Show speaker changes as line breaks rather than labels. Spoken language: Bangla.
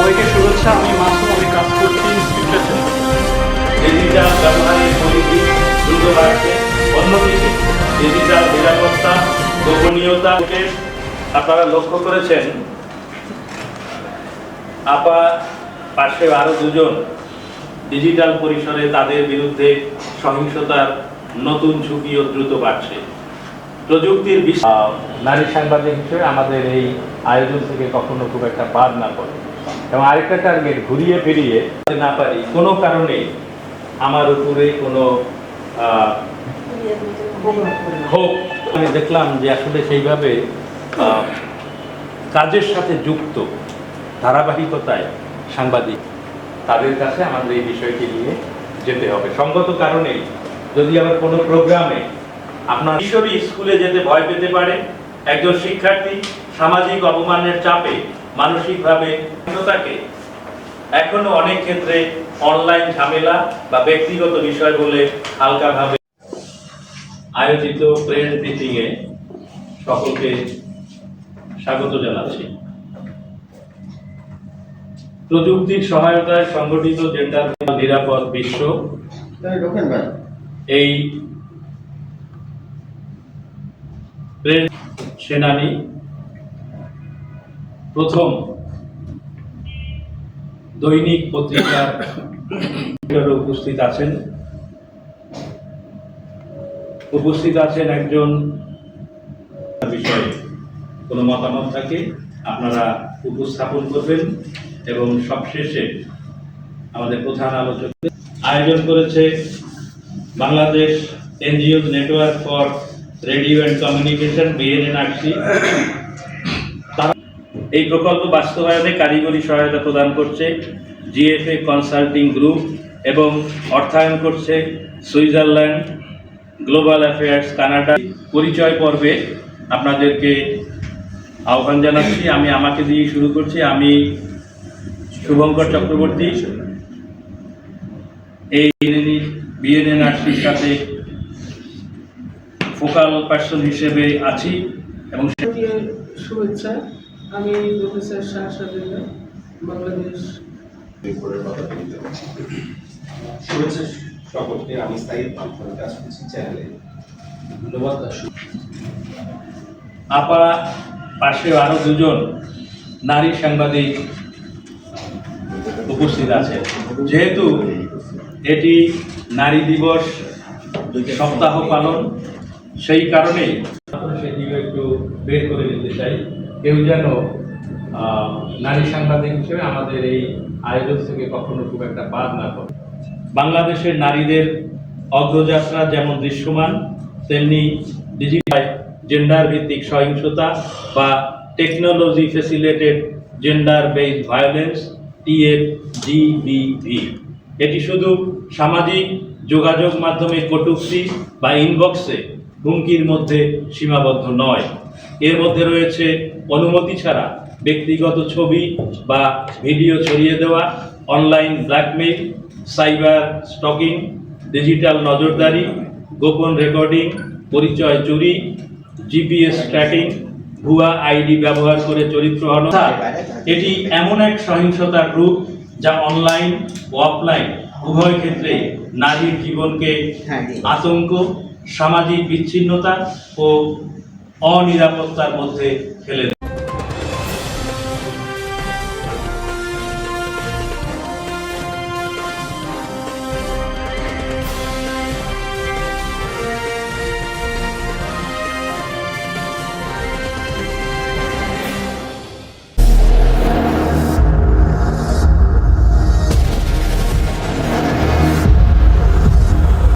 সবাইকে শুভেচ্ছা। আমি মাসুম, আমি কাজ করছি ইনস্টিটিউটে।
ডিজিটাল ব্যবহারের পরিধি দ্রুত বাড়ছে। অন্যদিকে ডিজিটাল নিরাপত্তা, গোপনীয়তা আপনারা লক্ষ্য করেছেন। আপা পাশে আরো দুজন ডিজিটাল পরিসরে তাদের বিরুদ্ধে সহিংসতার নতুন ঝুঁকিও দ্রুত বাড়ছে। প্রযুক্তির
নারী সাংবাদিক হিসেবে আমাদের এই আয়োজন থেকে কখনো খুব একটা বাদ না পড়ে এবং আরেকটা টার্গেট ঘুরিয়ে ফিরিয়ে
না পারি কোনো কারণে আমার উপরে কোনো হোক। আমি দেখলাম যে আসলে সেইভাবে কাজের সাথে যুক্ত ধারাবাহিকতায় সাংবাদিক, তাদের কাছে আমাদের এই বিষয়টি নিয়ে যেতে হবে। সঙ্গত কারণে যদি আবার কোনো প্রোগ্রামে আপনার কিশোরী স্কুলে যেতে ভয় পেতে পারে, একজন শিক্ষার্থী সামাজিক অপমানের চাপে মানসিকভাবে তাকে এখনো অনেক ক্ষেত্রে অনলাইন ঝামেলা বা ব্যক্তিগত বিষয় বলে হালকাভাবে আয়োজিত প্রেস মিটিংয়ে সকলকে স্বাগত জানাচ্ছি। প্রযুক্তির সহায়তায় সংগঠিত জেন্ডার নিরাপদ বিশ্ব এই প্রেস সেনানী প্রথম দৈনিক পত্রিকার উপস্থিত আছেন একজন বিষয়ে কোনো মতামত থাকে আপনারা উপস্থাপন করবেন এবং সবশেষে আমাদের প্রধান আলোচক আয়োজন করেছে Bangladesh NGO network for radio and communication BNNRC। এই প্রকল্প বাস্তবায়নে কারিগরি সহায়তা প্রদান করছে GFA কনসাল্টিং গ্রুপ এবং অর্থায়ন করছে সুইজারল্যান্ড, গ্লোবাল অ্যাফেয়ার্স কানাডা। পরিচয় পর্বে আপনাদেরকে আহ্বান জানাচ্ছি। আমি আমাকে দিয়ে শুরু করছি। আমি শুভঙ্কর চক্রবর্তী, এই BNNRCর সাথে ফোকাল পার্সন হিসেবে আছি এবং
শুভেচ্ছা। আমি প্রফেসর শাহসাদুল্লাহ, বাংলাদেশ।
শুভেচ্ছা সকলকে। আমি সাইদ, আপনার কাজ করছি চ্যানেলে। ধন্যবাদ।
আপা পাশে আরো দুজন নারী সাংবাদিক উপস্থিত আছে। যেহেতু এটি নারী দিবস সপ্তাহ পালন, সেই কারণেই সেটিও একটু বের করে নিতে চাই। কেউ যেন নারী সাংবাদিক হিসেবে আমাদের এই আয়োজন থেকে কখনো খুব একটা বাদ না করে। বাংলাদেশের নারীদের অগ্রযাত্রা যেমন দৃশ্যমান, তেমনি ডিজিটাল জেন্ডার ভিত্তিক সহিংসতা বা technology facilitated gender based violence TFGBV এটি শুধু সামাজিক যোগাযোগ মাধ্যমে কটূক্তি বা ইনবক্সে হুমকির মধ্যে সীমাবদ্ধ নয়। এর মধ্যে রয়েছে অনুমতি ছাড়া ব্যক্তিগত ছবি বা ভিডিও ছড়িয়ে দেওয়া, online blackmail, cyber stocking, digital নজরদারি, গোপন রেকর্ডিং, পরিচয় চুরি, GPS ট্র্যাকিং, ভুয়া ID ব্যবহার করে চরিত্র হনন। এটি এমন এক সহিংসতার রূপ যা অনলাইন ও অফলাইন উভয় ক্ষেত্রে নারীর জীবনকে আতঙ্ক, সামাজিক বিচ্ছিন্নতা ও অনিরাপত্তার মধ্যে ফেলে দেয়।